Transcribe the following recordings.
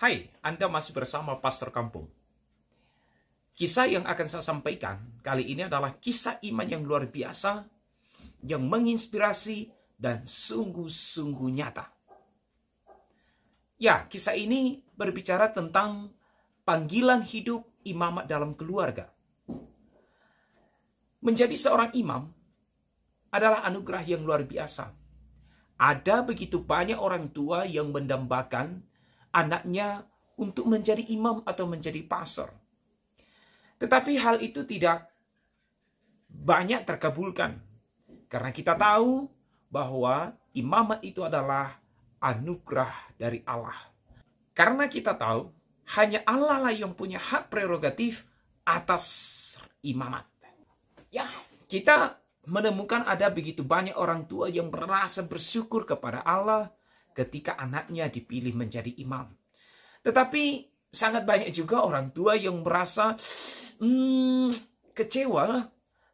Hai, Anda masih bersama Pastor Kampung. Kisah yang akan saya sampaikan kali ini adalah kisah iman yang luar biasa, yang menginspirasi dan sungguh-sungguh nyata. Ya, kisah ini berbicara tentang panggilan hidup imamat dalam keluarga. Menjadi seorang imam adalah anugerah yang luar biasa. Ada begitu banyak orang tua yang mendambakan anaknya untuk menjadi imam atau menjadi pastor. Tetapi hal itu tidak banyak terkabulkan. Karena kita tahu bahwa imamat itu adalah anugerah dari Allah. Karena kita tahu hanya Allah lah yang punya hak prerogatif atas imamat. Ya, kita menemukan ada begitu banyak orang tua yang merasa bersyukur kepada Allah ketika anaknya dipilih menjadi imam. Tetapi sangat banyak juga orang tua yang merasa kecewa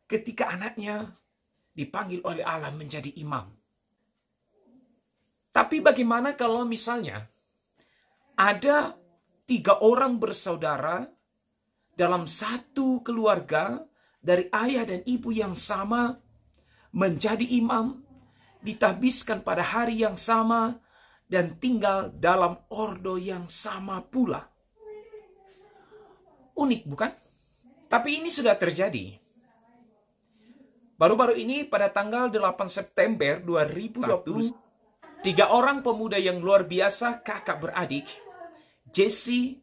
ketika anaknya dipanggil oleh Allah menjadi imam. Tapi bagaimana kalau misalnya ada 3 orang bersaudara dalam satu keluarga dari ayah dan ibu yang sama menjadi imam, ditabiskan pada hari yang sama, dan tinggal dalam ordo yang sama pula. Unik bukan? Tapi ini sudah terjadi. Baru-baru ini pada tanggal 8 September 2021, 3 orang pemuda yang luar biasa, kakak beradik, Jesse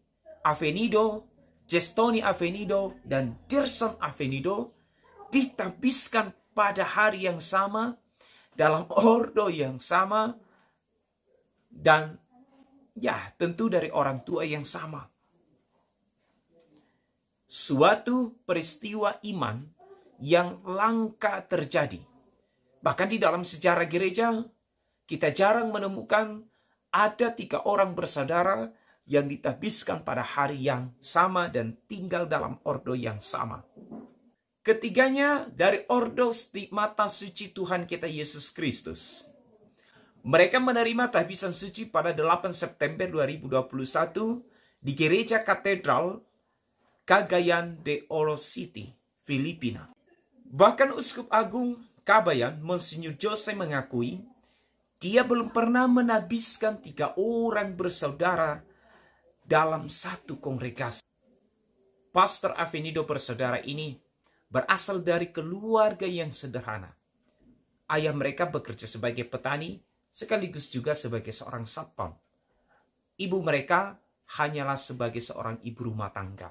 Avenido, Jestoni Avenido, dan Dirson Avenido, ditabiskan pada hari yang sama, dalam ordo yang sama, dan ya tentu dari orang tua yang sama. Suatu peristiwa iman yang langka terjadi. Bahkan di dalam sejarah gereja, kita jarang menemukan ada 3 orang bersaudara yang ditabiskan pada hari yang sama dan tinggal dalam ordo yang sama. Ketiganya dari ordo stigmata suci Tuhan kita Yesus Kristus. Mereka menerima tabisan suci pada 8 September 2021 di Gereja Katedral Cagayan de Oro City, Filipina. Bahkan Uskup Agung Cagayan, Monsignor Jose, mengakui dia belum pernah menabiskan 3 orang bersaudara dalam satu kongregasi. Pastor Avenido bersaudara ini berasal dari keluarga yang sederhana. Ayah mereka bekerja sebagai petani, sekaligus juga sebagai seorang satpam. Ibu mereka hanyalah sebagai seorang ibu rumah tangga.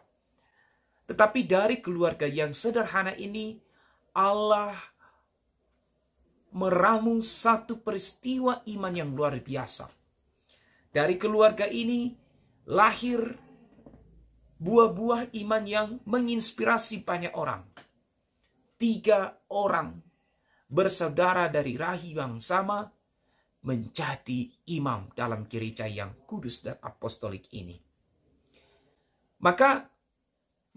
Tetapi dari keluarga yang sederhana ini, Allah meramu satu peristiwa iman yang luar biasa. Dari keluarga ini lahir buah-buah iman yang menginspirasi banyak orang. 3 orang bersaudara dari rahim yang sama menjadi imam dalam gereja yang kudus dan apostolik ini. Maka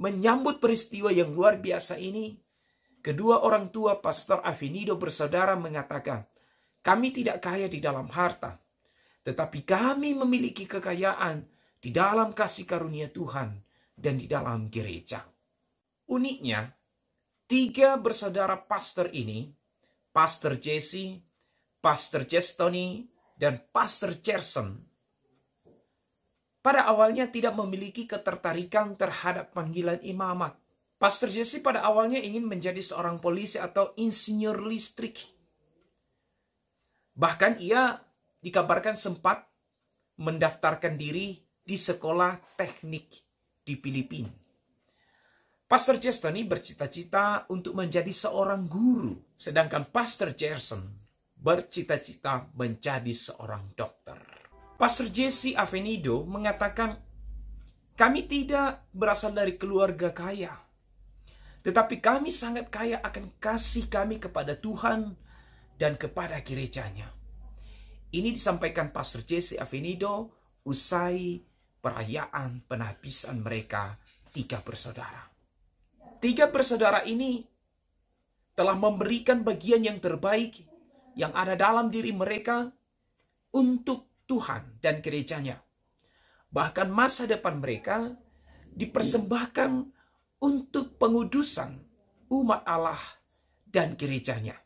menyambut peristiwa yang luar biasa ini, kedua orang tua Pastor Avenido bersaudara mengatakan, kami tidak kaya di dalam harta, tetapi kami memiliki kekayaan di dalam kasih karunia Tuhan dan di dalam gereja. Uniknya, 3 bersaudara pastor ini, Pastor Jesse, Pastor Jestoni, dan Pastor Gerson, pada awalnya tidak memiliki ketertarikan terhadap panggilan imamat. Pastor Jesse pada awalnya ingin menjadi seorang polisi atau insinyur listrik. Bahkan ia dikabarkan sempat mendaftarkan diri di sekolah teknik di Filipina. Pastor Jestoni bercita-cita untuk menjadi seorang guru, sedangkan Pastor Gerson bercita-cita menjadi seorang dokter. Pastor Jesse Avenido mengatakan, kami tidak berasal dari keluarga kaya, tetapi kami sangat kaya akan kasih kami kepada Tuhan dan kepada gerejanya. Ini disampaikan Pastor Jesse Avenido usai perayaan penabisan mereka 3 bersaudara. 3 bersaudara ini telah memberikan bagian yang terbaik yang ada dalam diri mereka untuk Tuhan dan gerejanya. bahkan masa depan mereka dipersembahkan untuk pengudusan umat Allah dan gerejanya.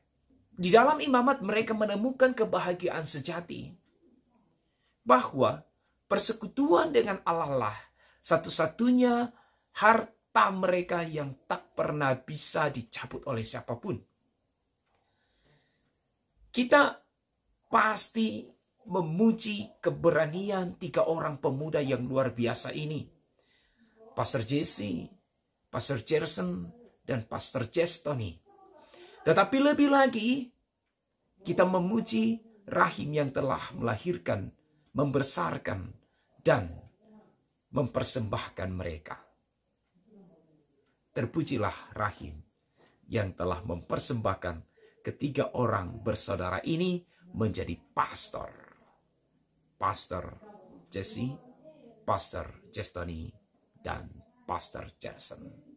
Di dalam imamat mereka menemukan kebahagiaan sejati, bahwa persekutuan dengan Allah lah satu-satunya harta mereka yang tak pernah bisa dicabut oleh siapapun. Kita pasti memuji keberanian 3 orang pemuda yang luar biasa ini. Pastor Jesse, Pastor Gerson, dan Pastor Tony. Tetapi lebih lagi, kita memuji rahim yang telah melahirkan, membesarkan, dan mempersembahkan mereka. Terpujilah rahim yang telah mempersembahkan ketiga orang bersaudara ini menjadi pastor. Pastor Jesse, Pastor Tony, dan Pastor Gerson.